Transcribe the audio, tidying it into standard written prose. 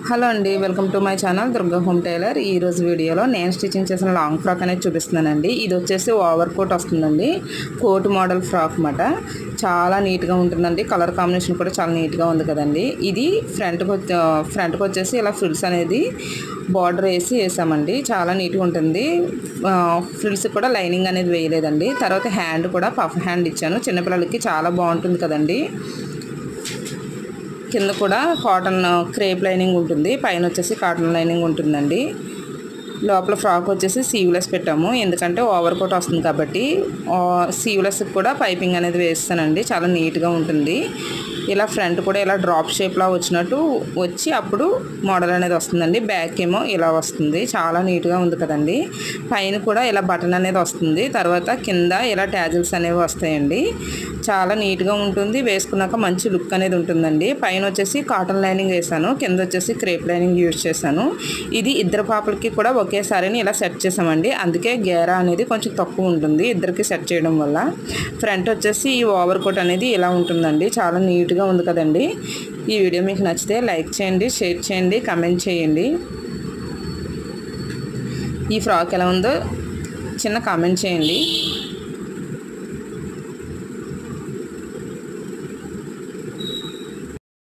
Hello అండి, welcome to my channel Durga home tailor. ఈ రోజు వీడియోలో నేను స్టిచ్చింగ్ చేసిన లాంగ్ ఫ్రాక్ అనేది చూపిస్తున్నానండి. ఇది వచ్చేసి ఓవర్ కోట్ వస్తుందండి, కోట్ మోడల్ ఫ్రాక్ అన్నమాట. చాలా నీట్గా ఉంటుందండి. కలర్ కాంబినేషన్ కూడా చాలా నీట్గా ఉంది కదండి. ఇది ఫ్రంట్కి వచ్చేసి ఇలా ఫ్రిల్స్ అనేది బార్డర్ వేసామండి. చాలా నీట్గా ఉంటుంది. ఫ్రిల్స్ కూడా లైనింగ్ అనేది వేయలేదండి. తర్వాత హ్యాండ్ కూడా పఫ్ హ్యాండ్ ఇచ్చాను. చిన్నపిల్లలకి చాలా బాగుంటుంది కదండి. కింద కూడా కాటన్ క్రేప్ లైనింగ్ ఉంటుంది, పైన వచ్చేసి కాటన్ లైనింగ్ ఉంటుందండి. లోపల ఫ్రాక్ వచ్చేసి సీవ్లెస్ పెట్టాము, ఎందుకంటే ఓవర్ కోట్ వస్తుంది కాబట్టి. సీవ్లెస్ కూడా పైపింగ్ అనేది వేస్తానండి. చాలా నీట్గా ఉంటుంది. ఇలా ఫ్రంట్ కూడా ఇలా డ్రాప్ షేప్లా వచ్చినట్టు వచ్చి అప్పుడు మోడల్ అనేది వస్తుందండి. బ్యాక్ ఏమో ఇలా వస్తుంది. చాలా నీట్గా ఉంది కదండి. పైన కూడా ఇలా బటన్ అనేది వస్తుంది. తర్వాత కింద ఇలా ట్యాజిల్స్ అనేవి వస్తాయండి. చాలా నీట్గా ఉంటుంది. వేసుకున్నాక మంచి లుక్ అనేది ఉంటుందండి. పైన వచ్చేసి కాటన్ లైనింగ్ వేసాను, కింద వచ్చేసి క్రేప్ లైనింగ్ యూజ్ చేశాను. ఇది ఇద్దరు పాపలకి కూడా ఒకేసారి ఇలా సెట్ చేసామండి. అందుకే గేరా అనేది కొంచెం తక్కువ ఉంటుంది ఇద్దరికి సెట్ చేయడం వల్ల. ఫ్రంట్ వచ్చేసి ఈ ఓవర్ కోట్ అనేది ఇలా ఉంటుందండి. చాలా నీట్గా ఉంది కదండి. ఈ వీడియో మీకు నచ్చితే లైక్ చేయండి, షేర్ చేయండి, కామెంట్ చేయండి. ఈ ఫ్రాక్ ఎలా ఉందో చిన్న కామెంట్ చేయండి.